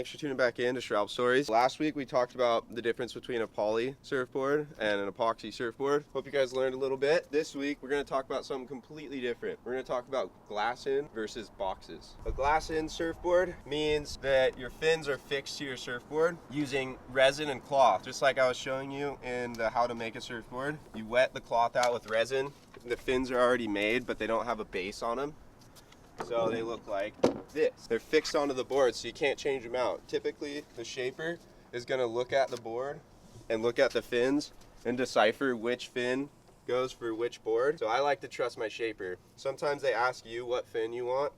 Thanks for tuning back in to SHRALP Stories. Last week we talked about the difference between a poly surfboard and an epoxy surfboard. Hope you guys learned a little bit. This week we're going to talk about something completely different. We're going to talk about glass-in versus boxes. A glass-in surfboard means that your fins are fixed to your surfboard using resin and cloth. Just like I was showing you in the how to make a surfboard. You wet the cloth out with resin. The fins are already made, but they don't have a base on them. So they look like this. They're fixed onto the board, so you can't change them out. Typically, the shaper is going to look at the board and look at the fins and decipher which fin goes for which board. So I like to trust my shaper. Sometimes they ask you what fin you want,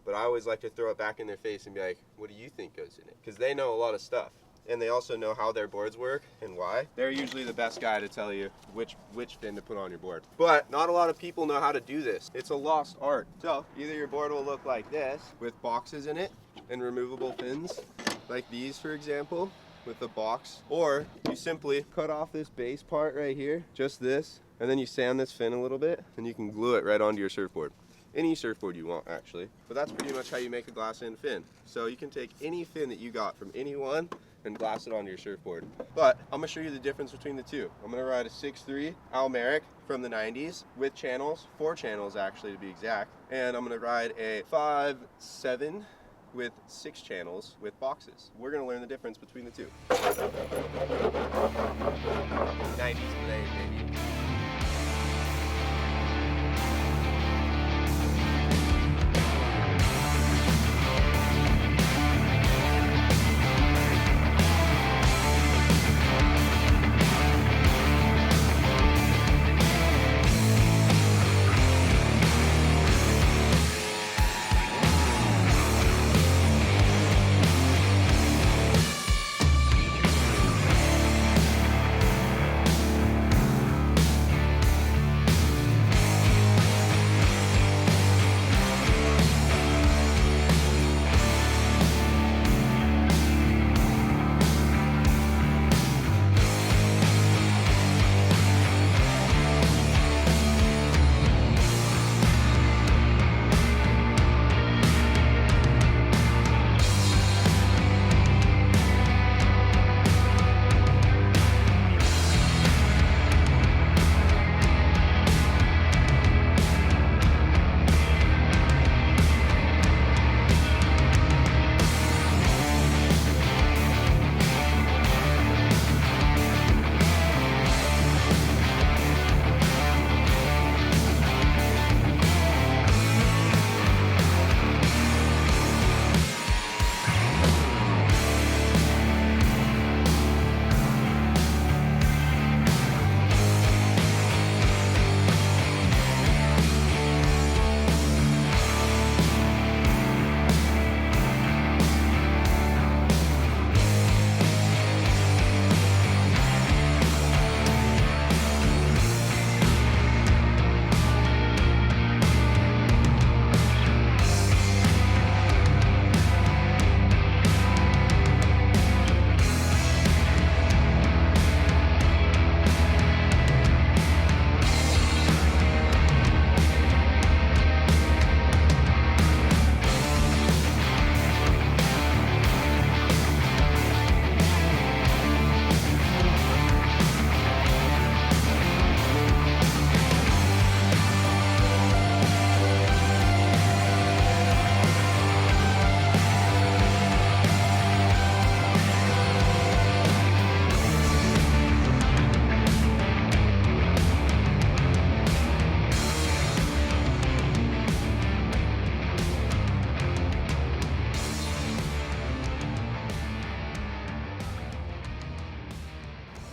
but I always like to throw it back in their face and be like, what do you think goes in it? Because they know a lot of stuff. And they also know how their boards work and why. They're usually the best guy to tell you which fin to put on your board. But not a lot of people know how to do this. It's a lost art. So either your board will look like this with boxes in it and removable fins, like these for example, with the box, or you simply cut off this base part right here, just this, and then you sand this fin a little bit and you can glue it right onto your surfboard. Any surfboard you want actually. But that's pretty much how you make a glass-in fin. So you can take any fin that you got from anyone and glass it onto your surfboard. But I'm gonna show you the difference between the two. I'm gonna ride a 6'3" Merrick from the 90s with channels, 4 channels actually to be exact. And I'm gonna ride a 5'7" with 6 channels with boxes. We're gonna learn the difference between the two. 90s today, baby.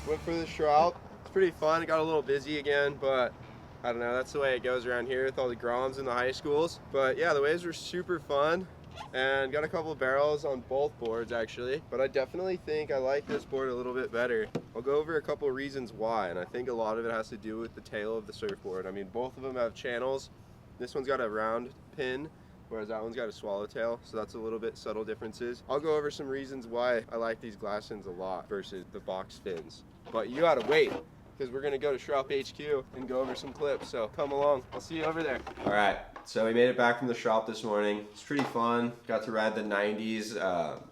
Went for the SHRALP. It's pretty fun. It got a little busy again, but I don't know, that's the way it goes around here with all the groms in the high schools. But yeah, the waves were super fun and got a couple of barrels on both boards actually. But I definitely think I like this board a little bit better. I'll go over a couple of reasons why, and I think a lot of it has to do with the tail of the surfboard. I mean, both of them have channels. This one's got a round pin, whereas that one's got a swallowtail, so that's a little bit subtle differences. I'll go over some reasons why I like these Glass-Ons a lot versus the box fins. But you gotta wait, because we're gonna go to SHRALP HQ and go over some clips. So come along, I'll see you over there. All right, so we made it back from the shop this morning. It's pretty fun. Got to ride the 90s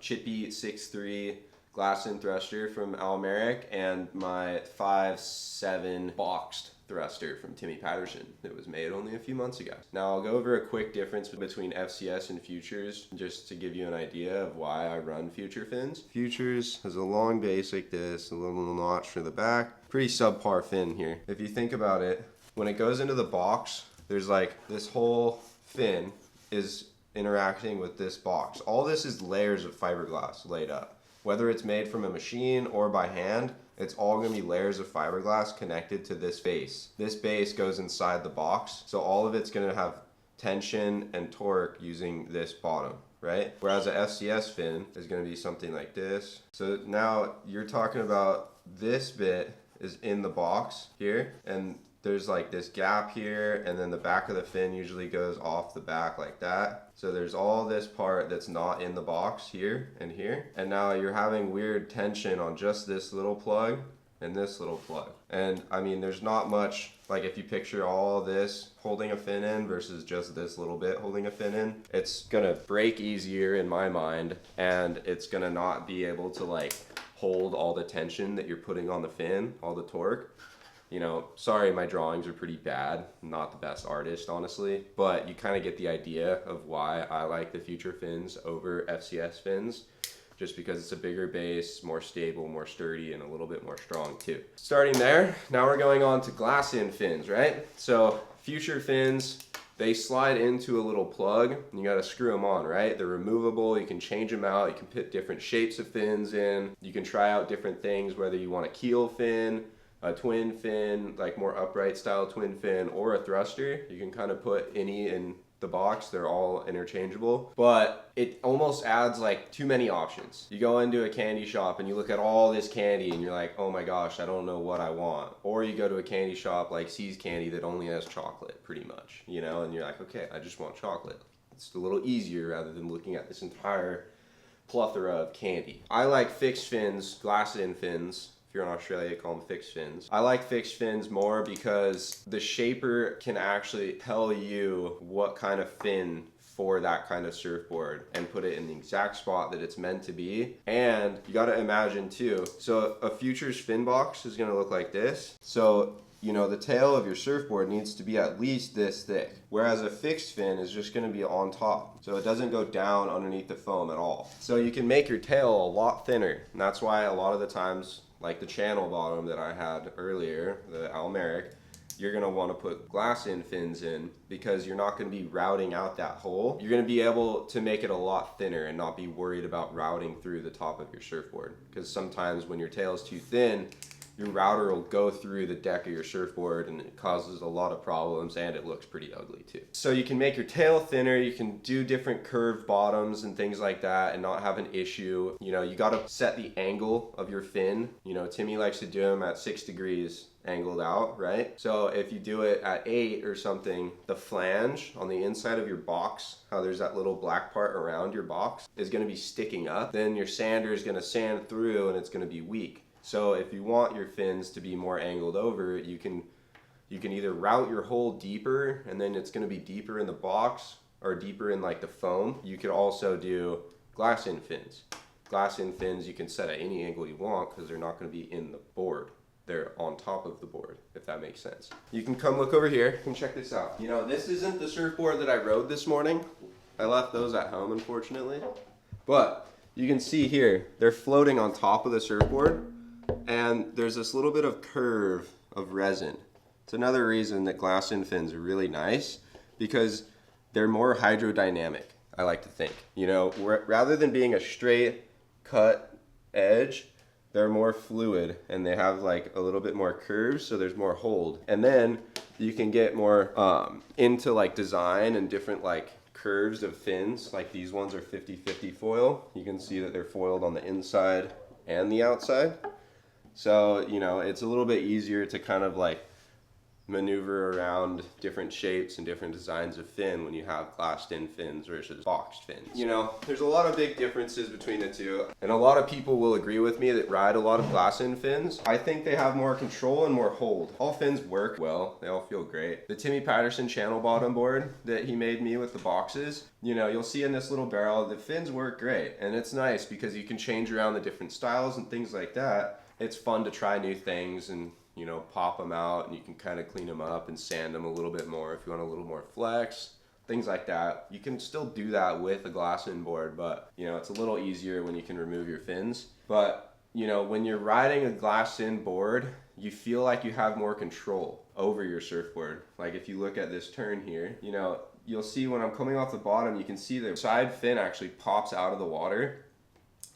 chippy 6.3 Glass-in thruster from Merrick and my 5.7 boxed thruster from Timmy Patterson that was made only a few months ago. Now I'll go over a quick difference between FCS and Futures just to give you an idea of why I run Future fins. Futures has a long base like this, a little notch for the back. Pretty subpar fin here. If you think about it, when it goes into the box, there's like this whole fin is interacting with this box. All this is layers of fiberglass laid up. Whether it's made from a machine or by hand, it's all gonna be layers of fiberglass connected to this base. This base goes inside the box, so all of it's gonna have tension and torque using this bottom, right? Whereas a FCS fin is gonna be something like this. So now you're talking about this bit is in the box here, and there's like this gap here, and then the back of the fin usually goes off the back like that. So there's all this part that's not in the box here and here. And now you're having weird tension on just this little plug and this little plug. And I mean, there's not much, like if you picture all this holding a fin in versus just this little bit holding a fin in, it's gonna break easier in my mind, and it's gonna not be able to like hold all the tension that you're putting on the fin, all the torque. You know, sorry, my drawings are pretty bad. I'm not the best artist, honestly, but you kind of get the idea of why I like the Future fins over FCS fins, just because it's a bigger base, more stable, more sturdy, and a little bit more strong too. Starting there, now we're going on to Glass-in fins, right? So Future fins, they slide into a little plug, and you gotta screw them on, right? They're removable, you can change them out, you can put different shapes of fins in, you can try out different things, whether you want a keel fin, a twin fin, like more upright style twin fin, or a thruster. You can kind of put any in the box, they're all interchangeable, but it almost adds like too many options. You go into a candy shop and you look at all this candy and you're like, oh my gosh, I don't know what I want. Or you go to a candy shop like C's Candy that only has chocolate pretty much, you know, and you're like, okay, I just want chocolate. It's a little easier rather than looking at this entire plethora of candy. I like fixed fins, Glass-in fins. If you're in Australia, call them fixed fins. I like fixed fins more because the shaper can actually tell you what kind of fin for that kind of surfboard and put it in the exact spot that it's meant to be. And you gotta imagine too, so a Futures fin box is gonna look like this. So, you know, the tail of your surfboard needs to be at least this thick, whereas a fixed fin is just gonna be on top. So it doesn't go down underneath the foam at all. So you can make your tail a lot thinner. And that's why a lot of the times, like the channel bottom that I had earlier, the Merrick, you're gonna wanna put Glass-in fins in because you're not gonna be routing out that hole. You're gonna be able to make it a lot thinner and not be worried about routing through the top of your surfboard. Because sometimes when your tail is too thin, your router will go through the deck of your surfboard and it causes a lot of problems, and it looks pretty ugly too. So you can make your tail thinner, you can do different curved bottoms and things like that and not have an issue. You know, you gotta set the angle of your fin. You know, Timmy likes to do them at 6 degrees angled out, right? So if you do it at 8 or something, the flange on the inside of your box, how there's that little black part around your box, is gonna be sticking up. Then your sander is gonna sand through and it's gonna be weak. So if you want your fins to be more angled over, you can either route your hole deeper and then it's going to be deeper in the box or deeper in like the foam. You could also do Glass-in fins. Glass-in fins you can set at any angle you want because they're not going to be in the board. They're on top of the board, if that makes sense. You can come look over here and check this out. You know, this isn't the surfboard that I rode this morning. I left those at home, unfortunately. But you can see here, they're floating on top of the surfboard. And there's this little bit of curve of resin. It's another reason that Glass-in fins are really nice because they're more hydrodynamic, I like to think. You know, rather than being a straight cut edge, they're more fluid and they have like a little bit more curves, so there's more hold. And then you can get more into like design and different like curves of fins. Like these ones are 50-50 foil. You can see that they're foiled on the inside and the outside. So, you know, it's a little bit easier to kind of like maneuver around different shapes and different designs of fin when you have glassed-in fins versus boxed fins. You know, there's a lot of big differences between the two, and a lot of people will agree with me that ride a lot of glass-in fins. I think they have more control and more hold. All fins work well, they all feel great. The Timmy Patterson channel bottom board that he made me with the boxes, you know, you'll see in this little barrel, the fins work great, and it's nice because you can change around the different styles and things like that. It's fun to try new things and, you know, pop them out, and you can kind of clean them up and sand them a little bit more if you want a little more flex, things like that. You can still do that with a glass-in board, but, you know, it's a little easier when you can remove your fins. But, you know, when you're riding a glass-in board, you feel like you have more control over your surfboard. Like if you look at this turn here, you know, you'll see when I'm coming off the bottom, you can see the side fin actually pops out of the water,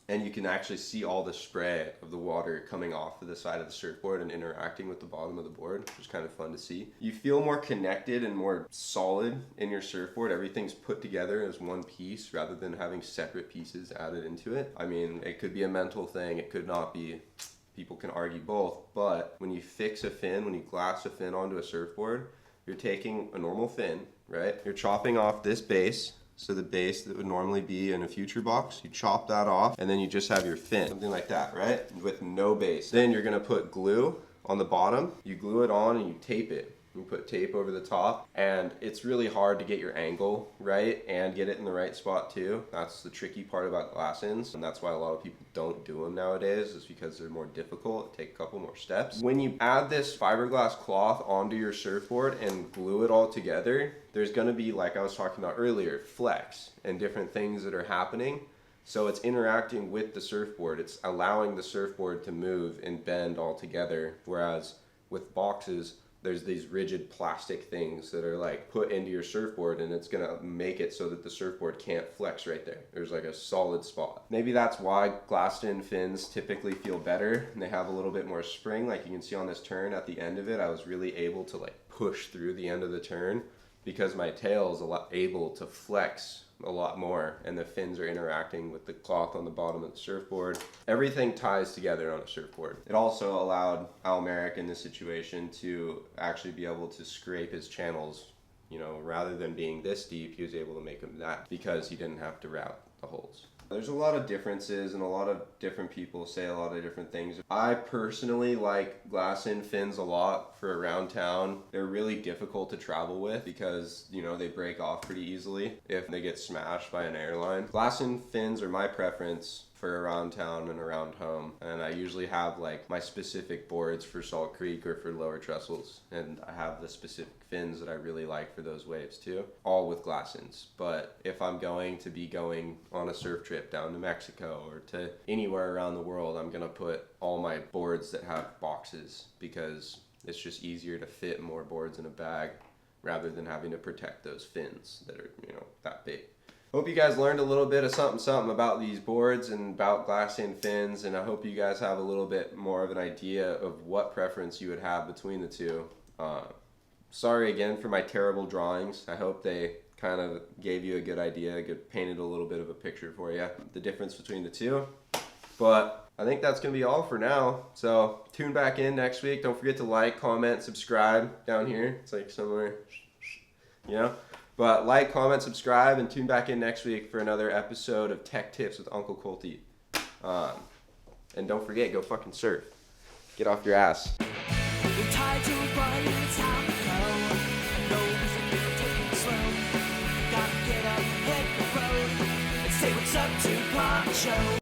and you can actually see all the spray of the water coming off of the side of the surfboard and interacting with the bottom of the board, which is kind of fun to see. You feel more connected and more solid in your surfboard. Everything's put together as one piece rather than having separate pieces added into it. I mean, it could be a mental thing, it could not be. People can argue both, but when you fix a fin, when you glass a fin onto a surfboard, you're taking a normal fin, right? You're chopping off this base. So the base that would normally be in a future box, you chop that off, and then you just have your fin, something like that, right? With no base. Then you're gonna put glue on the bottom, you glue it on and you tape it. You put tape over the top, and it's really hard to get your angle right and get it in the right spot too. That's the tricky part about glass-ins, and that's why a lot of people don't do them nowadays, is because they're more difficult, take a couple more steps. When you add this fiberglass cloth onto your surfboard and glue it all together, there's gonna be, like I was talking about earlier, flex and different things that are happening. So it's interacting with the surfboard. It's allowing the surfboard to move and bend all together, whereas with boxes, there's these rigid plastic things that are like put into your surfboard, and it's gonna make it so that the surfboard can't flex right there. There's like a solid spot. Maybe that's why glassed-in fins typically feel better, and they have a little bit more spring. Like you can see on this turn at the end of it, I was really able to like push through the end of the turn because my tail is able to flex a lot more, and the fins are interacting with the cloth on the bottom of the surfboard. Everything ties together on a surfboard. It also allowed Merrick in this situation to actually be able to scrape his channels, you know, rather than being this deep, he was able to make them that because he didn't have to route the holes. There's a lot of differences, and a lot of different people say a lot of different things. I personally like glass-in fins a lot for around town. They're really difficult to travel with because, you know, they break off pretty easily if they get smashed by an airline. Glass-in fins are my preference for around town and around home, and I usually have like my specific boards for Salt Creek or for lower trestles, and I have the specific fins that I really like for those waves too, all with glass-ins. But if I'm going to be going on a surf trip down to Mexico or to anywhere around the world, I'm gonna put all my boards that have boxes because it's just easier to fit more boards in a bag rather than having to protect those fins that are, you know, that big. Hope you guys learned a little bit of something about these boards and about glass-in fins, and I hope you guys have a little bit more of an idea of what preference you would have between the two. Sorry again for my terrible drawings. I hope they kind of gave you a good idea, painted a little bit of a picture for you, the difference between the two. But I think that's gonna be all for now. So tune back in next week. Don't forget to like, comment, subscribe down here. It's like somewhere, you know? But like, comment, subscribe, and tune back in next week for another episode of Tech Tips with Uncle Kolty. And don't forget, go fucking surf. Get off your ass. You're tired to run, it's time to go. No reason to take it slow. Gotta get up, hit the road, and say what's up to Poncho.